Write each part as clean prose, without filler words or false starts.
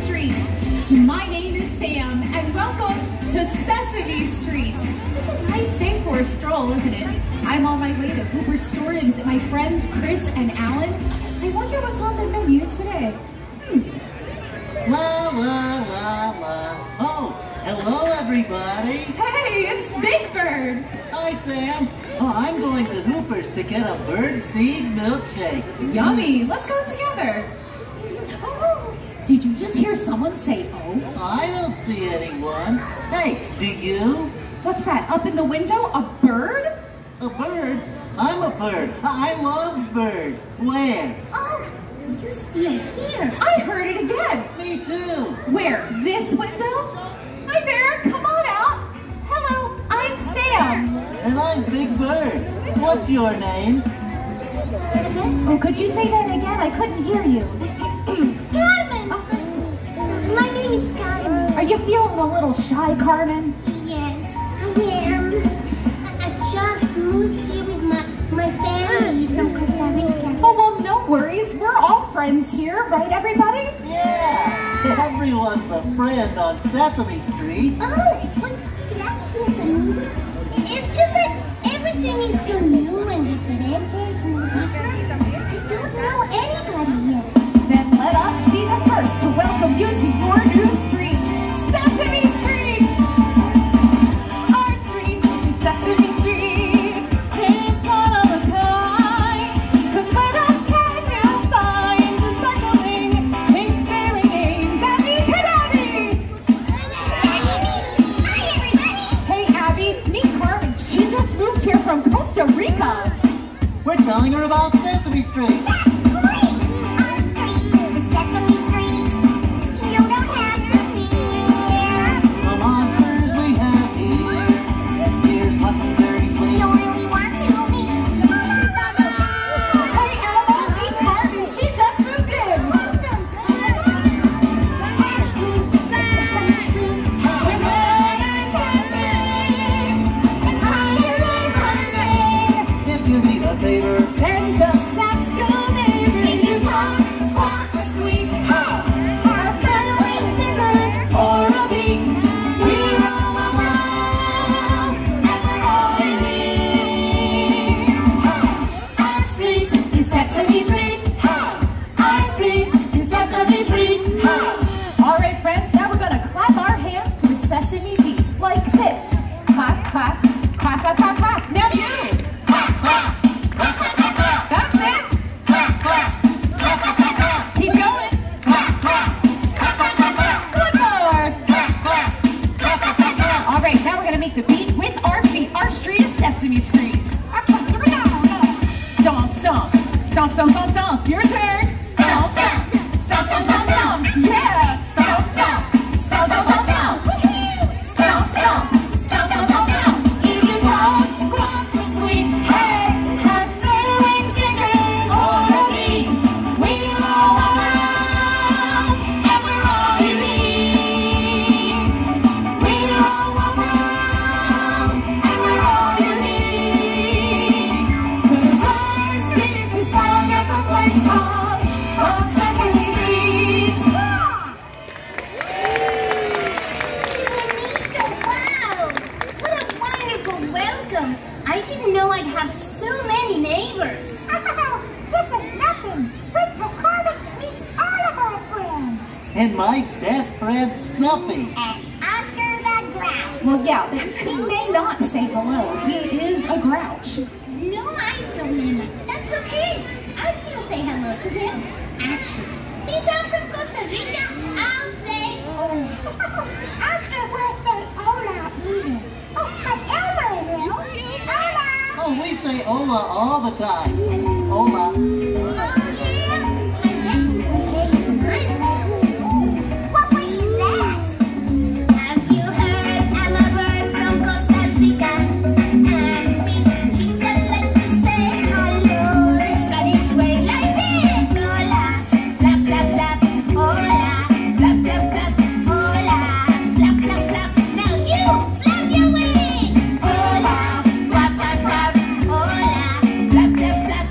Street. My name is Sam, and welcome to Sesame Street. It's a nice day for a stroll, isn't it? I'm on my way to Hooper's store to visit my friends Chris and Alan. I wonder what's on the menu today. La la la la. Oh, hello everybody. Hey, it's Big Bird. Hi Sam. Oh, I'm going to Hooper's to get a birdseed milkshake. Yummy. Let's go together. Oh, did you just hear someone say oh? I don't see anyone. Hey, do you? What's that up in the window? A bird? A bird? I'm a bird. I love birds. Where? Oh, you're still here. I heard it again. Me too. Where? This window? Hi there, come on out. Hello, I'm Sam. And I'm Big Bird. What's your name? Oh, could you say that again? I couldn't hear you. Carmen! My name is Carmen. Are you feeling a little shy, Carmen? Yes, I am. I just moved here with my family from Costa Rica. Oh, well, no worries. We're all friends here, right, everybody? Yeah! Everyone's a friend on Sesame Street. Oh, well, gracias, amigo. It's just that everything is so new and different. I don't know anybody yet. Then let us be the first to welcome you to your new street, Sesame Street! Our street is Sesame Street. It's one of a kind. 'Cause where else can you find a sparkling pink fairy named Abby Cadabby? Hi, everybody. Hey, Abby, meet Carmen. She just moved here from Costa Rica. We're telling her about Sesame Street. That's great. Our street is Sesame Street. You don't have to fear. The monsters we have here. Here's what the fairies You will. really want to meet. Hey, Elmo, meet Carmen. She just moved in. Welcome. Our street is Sesame Street. We're letters dancing, and kindness is our name. If you need a favor, Then just ask a neighbor. If you talk, squawk, or squeak, our family's bigger or a beak. We roam around, and we're all you need. Our street is Sesame Street. Our street is Sesame Street. All right, friends, now we're gonna clap our hands to a Sesame beat like this. Clap, clap, clap, clap, clap, clap. Now you. Clap, clap. That's it. Keep going. One more. All right, now we're gonna make the beat with our feet. Our street is Sesame Street. Here we go. Stomp, stomp, stomp, stomp, stomp, stomp. Your turn. Stomp, stomp, stomp, stomp, stomp, stomp. Yeah. Stomp, stomp, stomp, stomp, stomp, stomp. Stomp, stomp, stomp, stomp, stomp, stomp. If you talk, squawk, or squeak, hey, have feelings, stickers, or a beak. We roll around, and we're all you need. We roll around, and we're all you need. 'Cause our street is this wonderful place called Sesame Street. Bonito, wow! What a wonderful welcome! I didn't know I'd have so many neighbors. This is nothing. Wait till Carmen meets all of our friends. and my best friend Snuffy. And Oscar the Grouch. Well, yeah, he may not say hello. He is a grouch. No hay problema. That's okay. I still say hello to him. Actually, since I'm from Costa Rica, I'll say hola. Oscar will say hola even. Oh, but Elmo will. Hola. Oh, we say hola all the time. Hola. Oh, yeah. I definitely say goodnight. Ooh, what was that? As you heard, I'm a bird from Costa Rica. And Miss Chica likes to say hello the Spanish way like this. Hola, flap, flap, flap. Hola, flap, flap, flap. Hola, flap, flap, flap. Now you flap your wings. Hola, flap, flap, flap. Hola, flap, flap, flap.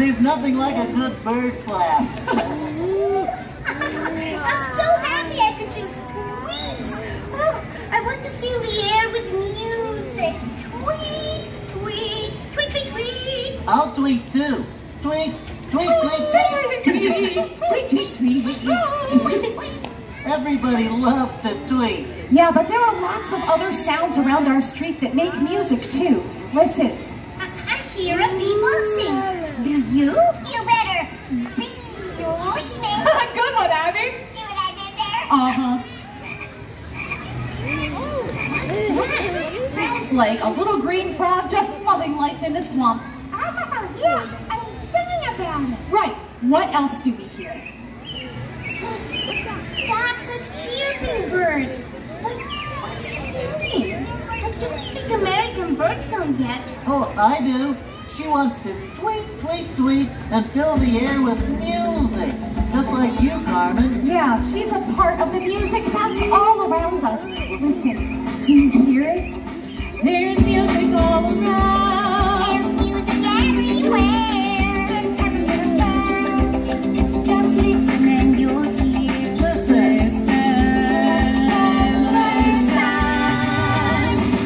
There's nothing like a good bird clap. I'm so happy I could just tweet. Oh, I want to fill the air with music. Tweet, tweet, tweet, tweet, tweet. I'll tweet too. Tweet, tweet, tweet, tweet. Everybody loves to tweet. Yeah, but there are lots of other sounds around our street that make music too. Listen. I hear a people sing. Do you? You better believe it. Good one, Abby. See what I did there? Uh-huh. What's that? Sounds like a little green frog just loving life in the swamp. Oh, yeah, and he's singing about it. Right. What else do we hear? That's a chirping bird. But what's she saying? I don't speak American bird song yet. Oh, I do. She wants to tweet, tweet, tweet and fill the air with music. Just like you, Carmen. Yeah, she's a part of the music that's all around us. Listen, do you hear it? There's music all around. There's music everywhere. Every little sound. Just listen and you'll hear. Listen.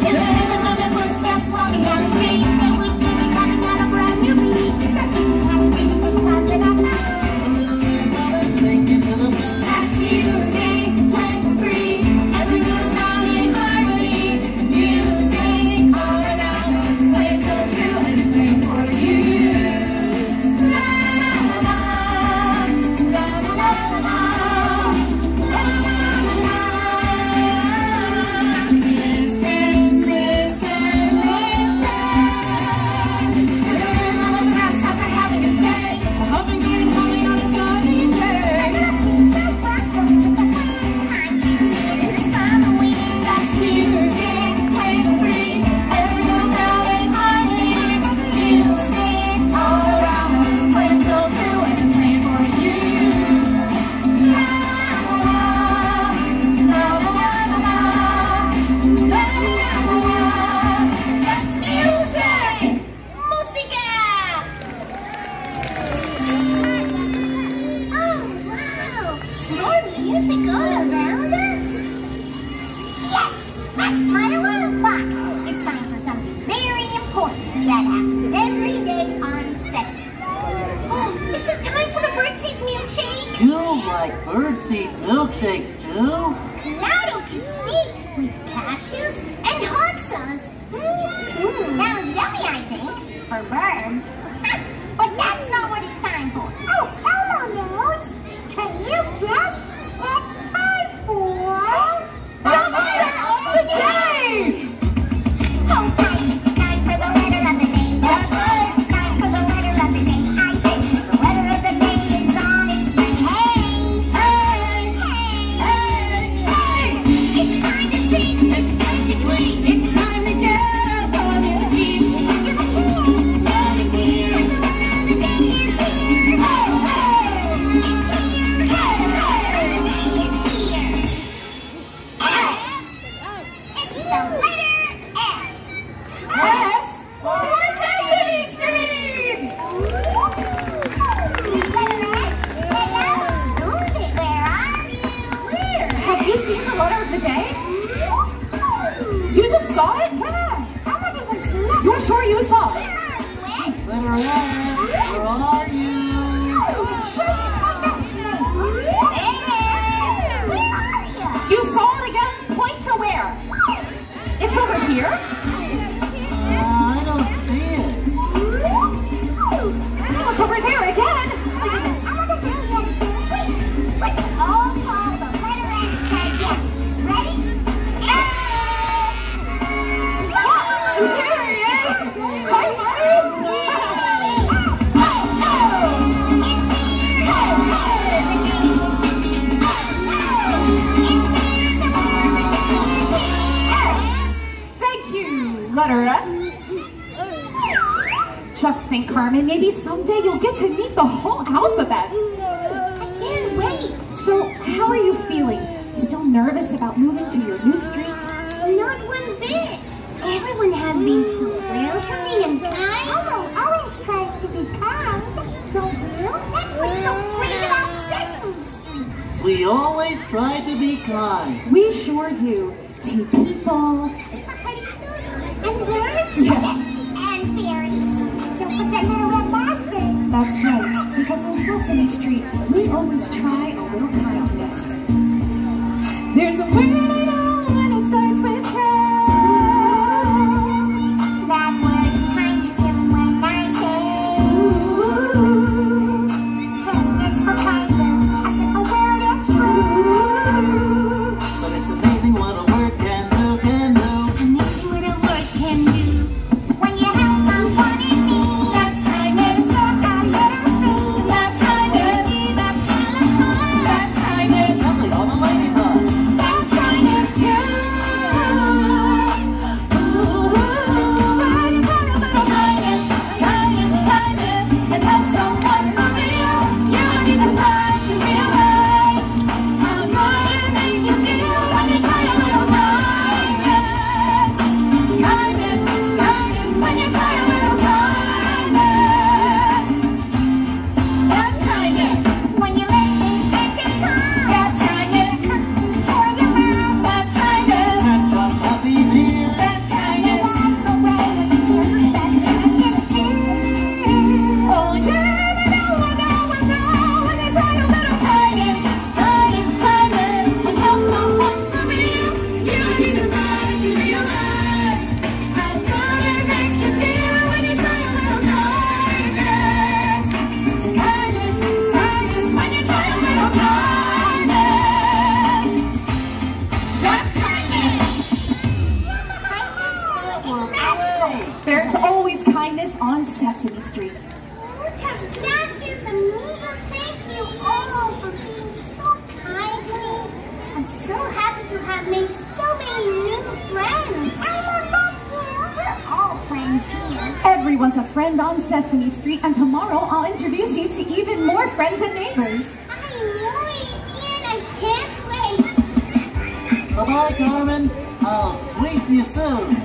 The rhythm of the footsteps walking down the street. They would be coming on a brand new beat. But this is how we think it's positive now. Sing into the sun. That's music, playing for free. Every little sound in harmony. Music all around us, playing so true and it's playing for you. La la la la, la la la la, la la la la. Listen, listen, listen. To the rhythm of the grasshopper having a say. Humming green, humming on a sunny day. Country singing in the summer wind. That's music, playing for free. Every little sound in harmony. Music all around us, playing so true and it's playing for you. La la la, la la la la, la la la la. That's music, música. Oh wow, more music all around us. Yes, that's my alarm clock. It's time for something very important that happens every day on Sesame. Oh, is it time for the birdseed milkshake? You like birdseed milkshakes too? Claro que sí, with cashews and hot sauce. Sounds yummy, I think, for birds. But that's not what it's time for. Oh, Elmo knows. Can you guess? It's time for The letter of the day! Hold tight. It's time for the letter of the day. That's right. It's time for the letter of the day. I say the letter of the day is on its way. Hey, hey, hey, hey, hey. It's time to sing. It's time to tweet. It's time to get up on your feet. Give a cheer. Let it hear. The letter of the day is here. Hey, hey. It's here. Hey, hey. The day is here. S. It's the letter S. S for Sesame Street! Letter S. Hello. Where are you? Where? Have you seen the letter of the day? You just saw it? Where? Elmo doesn't see it. You're sure you saw it? Where are you, Ed? Letter S, where are you? Hey, where are you? You saw it again? Point to where? It's over here? I don't see it. Oh, it's over there again! Look at this. I want to tell you. Wait, let's all call the letter S together. Ready? S! There he is! Hi, buddy! Thank you, letter S. Just think, Carmen, maybe someday you'll get to meet the whole alphabet. I can't wait. So, how are you feeling? Still nervous about moving to your new street? Not one bit. Everyone has been so welcoming and kind. Elmo always tries to be kind. We always try to be kind. We sure do. To people. Pajaritos and birds. Yeah. And fairies. Don't forget little red monsters. That's right, because on Sesame Street, we always try a little kindness. There's a word I know and it starts with K. That word is kindness, and when I say kindness for kindness, a simple word, it's true. But it's amazing what a word can do. Amazing what a word can do. When you help someone in need, that's kindness. A little thing, that's kindness. That's kindness. That's kindness. Something on the ladybug. That's kindness too. Ooh, when you put a little kindness, and help someone for real, you'll be surprised to realize how good it makes you feel when you try a little kindness. Kindness, when you try a little kindness. That's kindness. When you listen and get kind. That's kindness. For your mouth. That's kindness. Catch up puppies here. That's kindness. The way you feel. That's kindness too. Oh yeah, I know. When you try a little kindness. Kindness, to help someone for real. You'll be surprised to realize how good it makes you feel when you try a little kindness. Kindness, when you try a little kindness. That's kindness. Kindness. There's always kindness on Sesame Street. Muchas gracias, amigos. Thank you all for being so kind to me. I'm so happy to have made so many new friends. I love you. We're all friends here. Everyone's a friend on Sesame Street, and tomorrow I'll introduce you to even more friends and neighbors. I'm really in. I can't wait. Bye-bye, Carmen. I'll tweet you soon.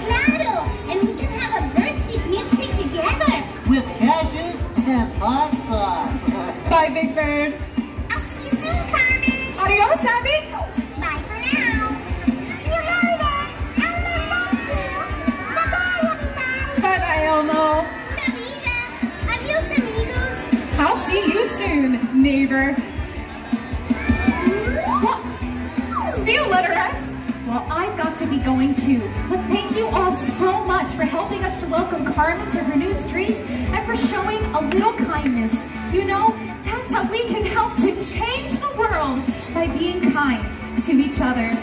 Claro, and we can have a birdseed milkshake together. With cashews and hot sauce. Bye, Big Bird. I'll see you soon, Carmen. Adios, Abby. Bye for now. See you later. Elmo loves you. Bye-bye, everybody. Bye-bye, Elmo. La vida. Adios, amigos. I'll see you soon, neighbor. What? See you later, S. Well, I've got to be going too, but thank you all so much for helping us to welcome Carmen to her new street and for showing a little kindness. You know, that's how we can help to change the world by being kind to each other.